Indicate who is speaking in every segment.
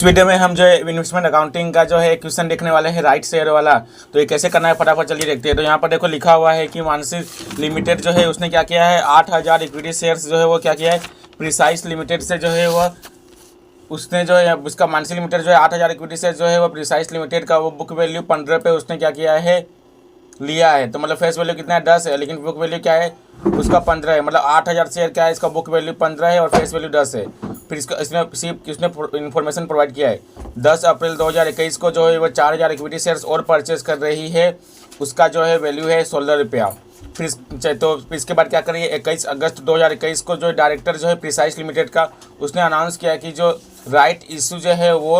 Speaker 1: इस वीडियो में हम जो है इन्वेस्टमेंट अकाउंटिंग का जो है क्वेश्चन देखने वाले हैं राइट शेयर वाला। तो ये कैसे करना है फटाफट चलिए देखते हैं। तो यहाँ पर देखो लिखा हुआ है कि मानसी लिमिटेड जो है उसने क्या किया है 8000 इक्विटी शेयर्स जो है वो क्या किया है प्रिसाइज लिमिटेड से जो है वह उसने जो है उसका मानसी लिमिटेड जो है 8000 इक्विटी शेयर जो है वो प्रिसाइज लिमिटेड का वो बुक वैल्यू 15 पे उसने क्या किया है लिया है। तो मतलब फेस वैल्यू कितना है 10 है, लेकिन बुक वैल्यू क्या है उसका 15 है। मतलब 8000 शेयर क्या है इसका बुक वैल्यू 15 है और फेस वैल्यू 10 है। फिर इसका इसने सिर्फ किसने इन्फॉर्मेशन प्रोवाइड किया है 10 अप्रैल 2021 को जो है वो 4000 इक्विटी शेयर्स और परचेज कर रही है, उसका जो है वैल्यू है 16 रुपया। फिर तो इसके बाद क्या करिए 21 अगस्त 2021 को जो डायरेक्टर जो है प्रिसाइज लिमिटेड का उसने अनाउंस किया कि जो राइट इशू जो है वो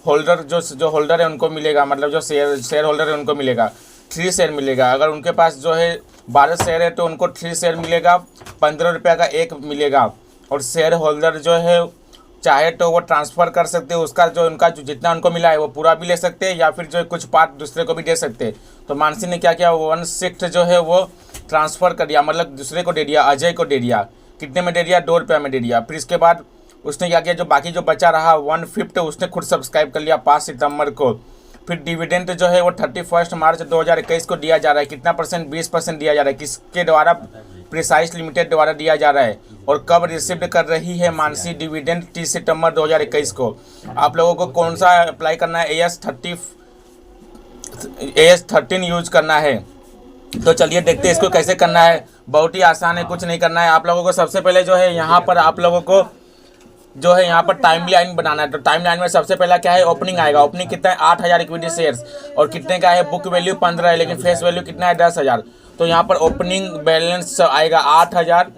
Speaker 1: होल्डर जो होल्डर है उनको मिलेगा। मतलब जो शेयर होल्डर है उनको मिलेगा 3 शेयर मिलेगा। अगर उनके पास जो है 12 शेयर है तो उनको 3 शेयर मिलेगा, 15 रुपये का एक मिलेगा। और शेयर होल्डर जो है चाहे तो वो ट्रांसफ़र कर सकते हैं, उसका जो उनका जो जितना उनको मिला है वो पूरा भी ले सकते हैं या फिर जो कुछ पार्ट दूसरे को भी दे सकते हैं। तो मानसी ने क्या किया 1/6 जो है वो ट्रांसफ़र कर दिया, मतलब दूसरे को दे दिया, अजय को दे दिया। कितने में दे दिया 2 रुपये में दे दिया। फिर इसके बाद उसने क्या किया जो बाकी जो बचा रहा 1/5 उसने खुद सब्सक्राइब कर लिया 5 सितंबर को। फिर डिविडेंड जो है वो 31 मार्च 2021 को दिया जा रहा है। कितना परसेंट 20% दिया जा रहा है, किसके द्वारा प्रिसाइज लिमिटेड द्वारा दिया जा रहा है। और कब रिसीव कर रही है मानसी डिविडेंड 30 सितंबर 2021 को। आप लोगों को कौन सा अप्लाई करना है AS13 यूज करना है। तो चलिए देखते हैं इसको कैसे करना है। बहुत ही आसान है, कुछ नहीं करना है आप लोगों को। सबसे पहले जो है यहाँ पर आप लोगों को जो है यहाँ पर टाइम लाइन बनाना है। तो टाइम लाइन में सबसे पहला क्या है ओपनिंग आएगा। ओपनिंग कितना है 8000 इक्विटी शेयर्स और कितने का है बुक वैल्यू 15 है, लेकिन फेस वैल्यू कितना है 10,000। तो यहाँ पर ओपनिंग बैलेंस आएगा 8000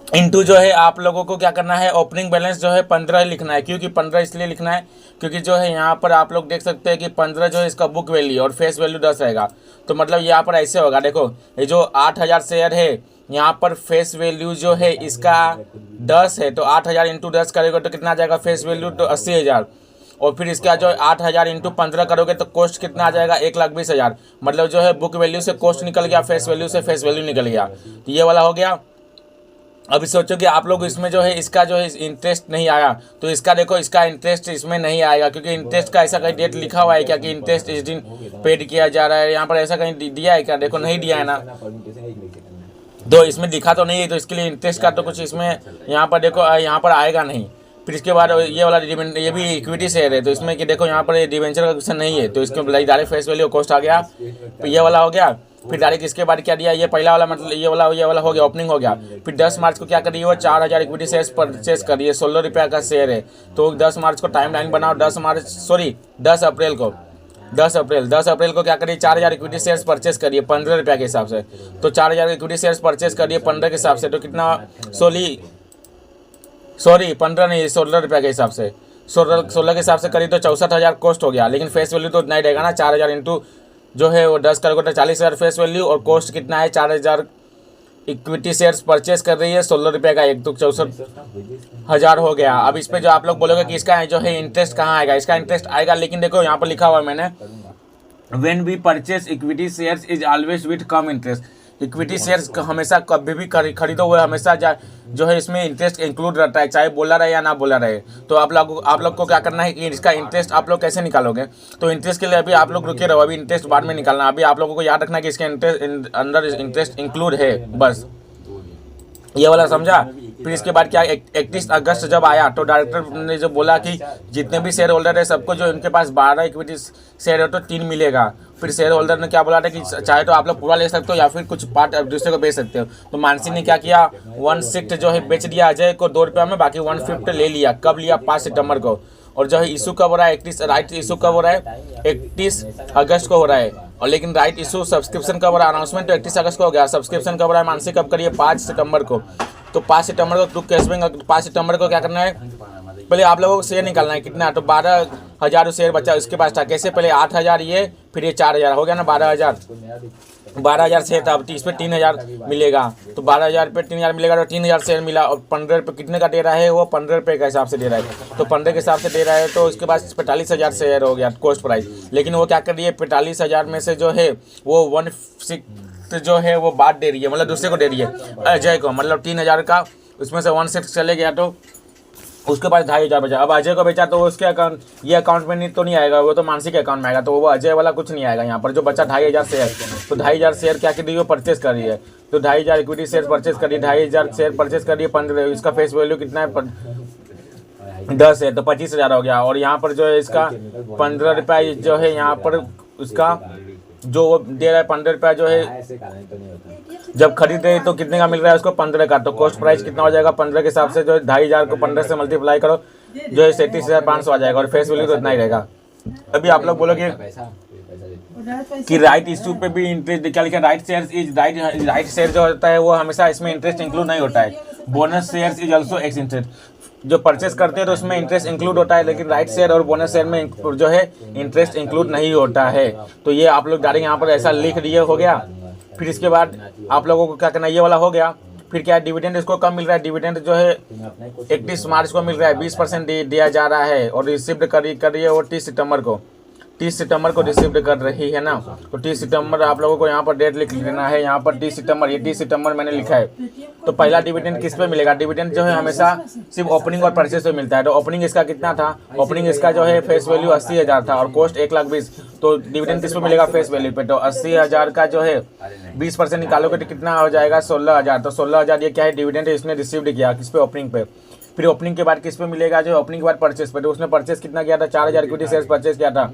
Speaker 1: इंटू जो है आप लोगों को क्या करना है ओपनिंग बैलेंस जो है 15 लिखना है। क्योंकि 15 इसलिए लिखना है क्योंकि जो है यहाँ पर आप लोग देख सकते हैं कि 15 जो है इसका बुक वैल्यू और फेस वैल्यू 10 रहेगा। तो मतलब यहाँ पर ऐसे होगा, देखो ये जो 8000 शेयर है यहाँ पर फेस वैल्यू जो है इसका 10 है। तो 8000 इंटू 10 करेगा तो कितना आ जाएगा फेस वैल्यू तो 80,000। और फिर इसका जो 8000 इंटू 15 करोगे तो कॉस्ट कितना आ जाएगा 1,20,000। मतलब जो है बुक वैल्यू से कॉस्ट निकल गया, फेस वैल्यू से फेस वैल्यू निकल गया। तो ये वाला हो गया। अभी सोचो कि आप लोग इसमें जो है इसका जो है इंटरेस्ट नहीं आया, तो इसका देखो इसका इंटरेस्ट इसमें नहीं आएगा क्योंकि इंटरेस्ट का ऐसा कहीं डेट लिखा हुआ है क्या कि इंटरेस्ट इस दिन पेड किया जा रहा है। यहाँ पर ऐसा कहीं दिया है क्या, देखो नहीं दिया है ना। तो इसमें दिखा तो नहीं है, तो इसके लिए इंटरेस्ट का तो कुछ इसमें यहाँ पर देखो यहाँ पर आएगा नहीं। फिर इसके बाद ये वाला ये भी इक्विटी शेयर है, तो इसमें कि देखो यहाँ पर डिवेंचर का क्वेश्चन नहीं है, तो इसके डायरेक्ट फेस वैल्यू कॉस्ट आ गया। तो ये वाला हो गया। फिर डायरेक्ट इसके बाद क्या दिया ये पहला वाला, मतलब ये वाला हो गया ओपनिंग हो गया। फिर 10 मार्च को क्या करिए वो 4000 इक्विटी शेयर्स परचेस करिए, 16 रुपये का शेयर है। तो 10 मार्च को टाइम लाइन बनाओ। 10 अप्रैल को क्या करिए 4000 इक्विटी शेयर्स परचेस करिए 15 रुपये के हिसाब से। तो 4000 इक्विटी शेयर्स परचेस करिए 15 के हिसाब से, तो कितना 15 नहीं 16 रुपये के हिसाब से। 16 के हिसाब से करिए तो 64,000 कॉस्ट हो गया। लेकिन फेस वैल्यू तो नहीं रहेगा ना, 4000 इंटू जो है वो 10 करोगे तो 40,000 फेस वैल्यू और कॉस्ट कितना है 4000 इक्विटी शेयर्स परचेस कर रही है 16 रुपये का एक, तो 64,000 हो गया। अब इस पे जो आप लोग बोलोगे कि इसका जो है इंटरेस्ट कहाँ आएगा, इसका इंटरेस्ट आएगा, लेकिन देखो यहाँ पर लिखा हुआ है मैंने when we purchase equity shares is always with कम इंटरेस्ट। इक्विटी शेयर्स हमेशा कभी भी खरीदो हुए हमेशा जो है इसमें इंटरेस्ट इंक्लूड रहता है, चाहे बोला रहे या ना बोला रहे। तो आप लोग को क्या करना है कि इसका इंटरेस्ट आप लोग कैसे निकालोगे। तो इंटरेस्ट के लिए अभी आप लोग रुके रहो, अभी इंटरेस्ट बाद में निकालना। अभी आप लोगों को याद रखना है कि इसके अंदर इंटरेस्ट इंक्लूड है, बस ये वाला समझा। फिर इसके बाद क्या 31 अगस्त जब आया तो डायरेक्टर ने जो बोला कि जितने भी शेयर होल्डर है सबको जो इनके पास 12 इक्विटी शेयर है तो 3 मिलेगा। फिर शेयर होल्डर ने क्या बोला था कि चाहे तो आप लोग पूरा ले सकते हो या फिर कुछ पार्ट दूसरे को बेच सकते हो। तो मानसी ने क्या किया 1/6 जो है बेच दिया अजय को 2 रुपये में, बाकी 1/5 ले लिया। कब लिया 5 सितंबर को। और जो है इशू कब हो रहा है 31 राइट इशू कब हो रहा है 31 अगस्त को हो रहा है। और लेकिन राइट इशू सब्सक्रिप्शन कब हो रहा है, अनाउंसमेंट तो 31 अगस्त को हो गया, सब्सक्रिप्शन कब हो रहा है मानसी कब करिए 5 सितंबर को। तो 5 सितंबर को कैश बैंक 5 सितंबर को क्या करना है पहले आप लोगों को शेयर निकालना है कितना। तो 12,000 शेयर बचा उसके पास था, कैसे पहले 8000 ये फिर ये 4000 हो गया ना 12,000 शेयर था। अब इस पर 3000 मिलेगा, तो 12,000 पे 3000 मिलेगा तो 3000 शेयर मिला। और 15 रुपये कितने का दे रहा है वो 15 रुपये का हिसाब से दे रहा है, तो 15 के हिसाब से दे रहा है। तो उसके बाद 45,000 शेयर हो गया कॉस्ट प्राइस। लेकिन वो क्या कर रही है 45,000 में से जो है वो 1/6 जो है वो बात दे रही है, मतलब दूसरे को दे रही है अजय को। मतलब 3000 का उसमें से 1/6 चले गया तो उसके पास 2,500 बचा। अब अजय को बेचा तो उसके अकाउंट, ये अकाउंट में नहीं तो नहीं आएगा, वो तो मानसिक अकाउंट में आएगा, तो वो अजय वाला कुछ नहीं आएगा यहाँ पर। जो बचा 2,500 शेयर, तो 2,500 शेयर क्या कर रही है, परचेस कर रही है। तो 2,500 इक्विटी शेयर परचेस करिए, 2,500 शेयर परचेस करिए, 15, इसका फेस वैल्यू कितना है 10 है, तो 25,000 हो गया। और यहाँ पर जो है इसका 15 रुपये जो है यहाँ पर उसका जो वो दे रहा है 15 रुपया जो है, जब खरीद रहे तो कितने का मिल रहा है उसको 15 का। तो कॉस्ट प्राइस कितना हो जाएगा 15 के हिसाब से, जो है 2,500 को 15 से मल्टीप्लाई करो, जो है 37,500 आ जाएगा। और फेस वैल्यू तो इतना ही रहेगा। अभी आप लोग बोलोगे कि राइट इशू पे भी इंटरेस्ट क्या लिखा है, राइट शेयर जो होता है वो हमेशा इसमें इंटरेस्ट इंक्लूड नहीं होता है। Bonus share is also x interest, जो परचेस करते हैं तो उसमें इंटरेस्ट इंक्लूड होता है, लेकिन राइट शेयर और बोनस शेयर में जो है इंटरेस्ट इंक्लूड नहीं होता है। तो ये आप लोग डायरेक्ट यहाँ पर ऐसा लिख दिए, हो गया। फिर इसके बाद आप लोगों को क्या करना, ये वाला हो गया। फिर क्या है, डिविडेंड इसको कम मिल रहा है, डिविडेंड जो है 31 मार्च को मिल रहा है, 20% दिया जा रहा है। और रिसीव्ड कर रही है वो 30 सितंबर को रिसीव्ड कर रही है ना। तो 30 सितंबर आप लोगों को यहाँ पर डेट लिख लेना है, यहाँ पर 30 सितंबर, ये 30 सितंबर मैंने लिखा है। तो पहला डिविडेंड किस पे मिलेगा, डिविडेंड जो है हमेशा सिर्फ ओपनिंग और परचेस पे मिलता है। तो ओपनिंग इसका कितना था, ओपनिंग इसका जो है फेस वैल्यू 80,000 था और कॉस्ट 1,20,000। तो डिविडेंड किस पे मिलेगा, फेस वैल्यू पे। तो 80,000 का जो है 20% निकालोगे तो कितना हो जाएगा 16,000। तो 16,000 ये क्या है, डिविडेंड इसने रिसीव्ड किया किस पे, ओपनिंग पे। फिर ओपनिंग के बाद किस पे मिलेगा, जो ओपनिंग के बाद परचेस पे। तो उसने परचेस कितना किया था, 4,000 इक्विटी शेयर्स परचेस किया था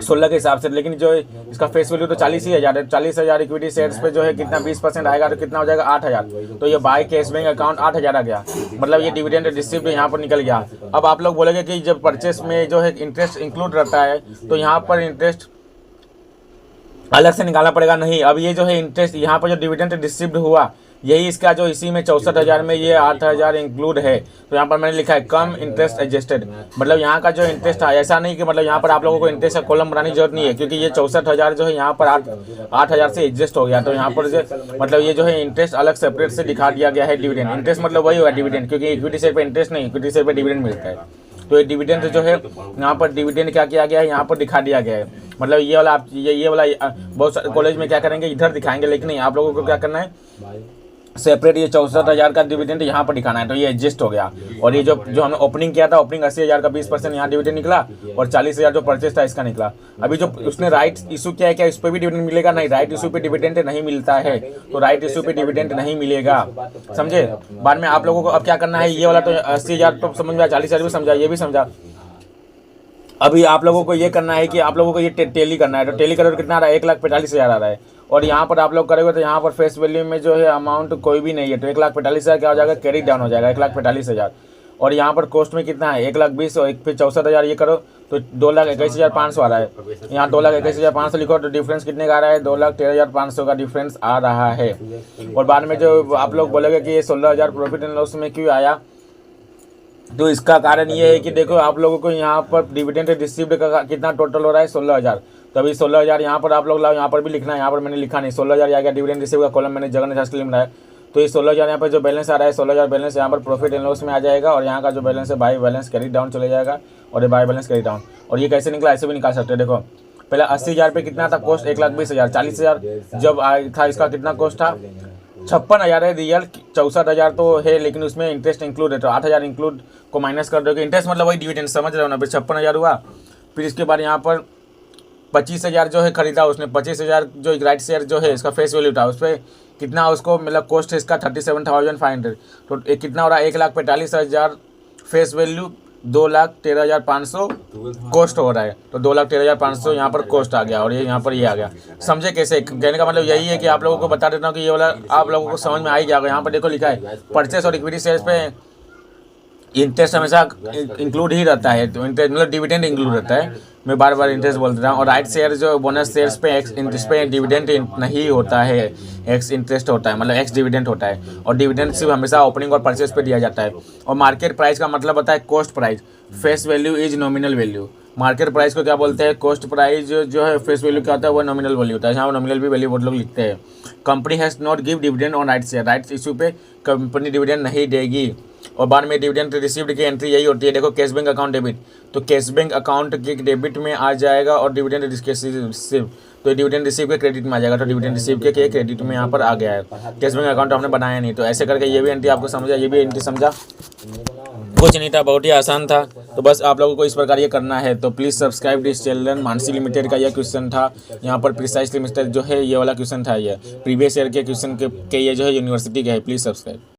Speaker 1: 16 के हिसाब से, लेकिन जो इसका फेस वैल्यू तो 40,000 है। 40,000 इक्विटी शेयर्स पे जो है कितना 20% आएगा, तो कितना हो जाएगा 8,000। तो ये बाय कैश बैंक अकाउंट 8,000 आ गया, मतलब ये डिविडेंड रिसीव्ड यहाँ पर निकल गया। अब आप लोग बोलेंगे कि जब परचेस में जो है इंटरेस्ट इंक्लूड रहता है तो यहाँ पर इंटरेस्ट अलग से निकालना पड़ेगा, नहीं। अब ये जो है इंटरेस्ट यहाँ पर जो डिविडेंड रिसीव्ड हुआ, यही इसका जो इसी में 64,000 में ये 8,000 इंक्लूड है। तो यहाँ पर मैंने लिखा है कम इंटरेस्ट एडजस्टेड, मतलब यहाँ का जो इंटरेस्ट है, ऐसा नहीं कि मतलब यहाँ पर आप लोगों को इंटरेस्ट का कॉलम बनाने की जरूरत नहीं है, क्योंकि ये 64,000 जो है यहाँ पर 8,000 से एडजस्ट हो गया। तो यहाँ पर जो मतलब ये जो है इंटरेस्ट अलग सेपरेट से दिखा दिया गया है। डिविडेंड इंटरेस्ट मतलब वही हुआ डिविडेंड, क्योंकि इक्विटी शेयर पे इंटरेस्ट नहीं, इक्विटी शेयर पे डिविडेंड मिलता है। तो ये डिविडेंड जो है यहाँ पर डिविडेंड क्या किया गया है, यहाँ पर दिखा दिया गया है। मतलब ये वाला आप ये वाला बहुत सारे कॉलेज में क्या करेंगे, इधर दिखाएंगे, लेकिन नहीं, आप लोगों को क्या करना है, सेपरेट ये 64,000 का डिविडेंड यहाँ पर दिखाना है। तो ये एडजस्ट हो गया। और ये जो हमने ओपनिंग किया था, ओपनिंग 80,000 का 20% यहाँ डिविडेंड निकला, और 40,000 जो परचेस था इसका निकला। अभी जो उसने राइट इशू किया है, क्या इस पर भी डिविडेंड मिलेगा, नहीं, राइट इशू पे डिविडेंड नहीं मिलता है। तो राइट इशू पे डिविडेंड नहीं मिलेगा, समझे। बाद में आप लोगों को अब क्या करना है, ये वाला तो 80,000 तो समझ में आया, 40,000 भी समझा, ये भी समझा। अभी आप लोगों को ये करना है कि आप लोगों को ये टेली करना है। तो टेली करोगे कितना आ रहा है, 1,45,000 आ रहा है। और यहाँ पर आप लोग करोगे तो यहाँ पर फेस वैल्यू में जो है अमाउंट कोई भी नहीं है, तो 1,45,000 क्या हो जाएगा, कैरी डाउन हो जाएगा 1,45,000। और यहाँ पर कॉस्ट में कितना है, 1,20,000 और फिर 64,000 ये करो तो 2,21,500 आ रहा है। यहाँ 2,21,500 लिखो तो डिफरेंस कितने का आ रहा है, 2,13,500 का डिफरेंस आ रहा है। और बाद में जो आप लोग बोलोगे कि ये 16,000 प्रॉफिट एंड लॉस में क्यों आया, तो इसका कारण ये है कि देखो आप लोगों को यहाँ पर डिविडेंड रिसीव्ड का कितना टोटल हो रहा है, 16,000। तो अभी 16,000 यहाँ पर आप लोग लाओ, यहाँ पर भी लिखना है, यहाँ पर मैंने लिखा नहीं, 16,000 आ गया डिविडेंड रिसीव का कॉलम मैंने जगह ने बनाया। तो ये 16,000 यहाँ पर जो बैलेंस आ रहा है, 16,000 बैलेंस यहाँ पर प्रॉफिट एंड लॉस में आ जाएगा। और यहाँ का जो बैलेंस है बाई बैलेंस कैरी डाउन चले जाएगा, और ये बाई बैलेंस कैरी डाउन। और ये कैसे निकला, ऐसे भी निकाल सकते हैं। देखो पहले 80,000 पे कितना था कॉस्ट, 1,20,000, 40,000 जब था इसका कितना कॉस्ट था, 56,000 है रियल, 64,000 तो है, लेकिन उसमें इंटरेस्ट इंक्लूड है। तो 8,000 इंक्लूड को माइनस कर दोगे, इंटरेस्ट मतलब वही डिविडेंड, समझ रहे हो ना। फिर 56,000 हुआ। फिर इसके बाद यहाँ पर 25,000 जो है खरीदा उसने, 25,000 जो राइट शेयर जो है इसका फेस वैल्यू था, उस पर कितना उसको मतलब कॉस्ट है इसका 37,500। तो कितना हो रहा है, 1,45,000 फेस वैल्यू, 2,13,500 कॉस्ट हो रहा है। तो 2,13,500 यहाँ पर कॉस्ट आ गया, और ये यहाँ पर ये आ गया। समझे कैसे, कहने का मतलब यही है कि आप लोगों को बता देता हूँ कि ये वाला आप लोगों को समझ में आ ही गया। यहाँ पर देखो लिखा है परचेस और इक्विटी शेयर्स पे इंटरेस्ट हमेशा इंक्लूड ही रहता है। तो इंटरेस्ट मतलब डिविडेंड इंक्लूड रहता है, मैं बार बार इंटरेस्ट बोल रहा हूँ। और राइट शेयर जो बोनस शेयर्स पे एक्स इंटरेस्ट पे डिविडेंड नहीं होता है, एक्स इंटरेस्ट होता है, मतलब एक्स डिविडेंड होता है। और डिविडेंड सिर्फ हमेशा ओपनिंग और परचेस पे दिया जाता है। और मार्केट प्राइस का मतलब होता है cost price, face value is nominal value. Market price को क्या बोलते हैं, कॉस्ट प्राइस जो है, फेस वैल्यू क्या होता है वो नॉमिनल वैल्यू होता है, जहाँ नॉमिनल भी वैल्यू बहुत लोग लिखते हैं। Company has not give dividend on right share, right issue पे कंपनी डिविडेंड नहीं देगी। और बाद में डिविडेंड रिसीव्ड की एंट्री यही होती है, देखो कैश बैंक अकाउंट डेबिट, तो कैश बैंक अकाउंट के डेबिट में आ जाएगा, और डिविडेंड रिसीव तो डिविडेंड रिसीव के क्रेडिट में आ जाएगा। तो डिविडेंड रिसीव के क्रेडिट में यहाँ पर आ गया है, कैश बैंक अकाउंट हमने बनाया नहीं। तो ऐसे करके ये भी एंट्री आपको समझा, ये भी एंट्री समझा। कुछ नहीं था, बहुत ही आसान था। तो बस आप लोगों को इस प्रकार ये करना है। तो please subscribe this channel. Mansi limited का यह क्वेश्चन था, यहाँ पर प्रिसाइसली मिस्टर जो है ये वाला क्वेश्चन था, ये प्रीवियस ईयर के क्वेश्चन के ये जो है यूनिवर्सिटी के है। Please subscribe.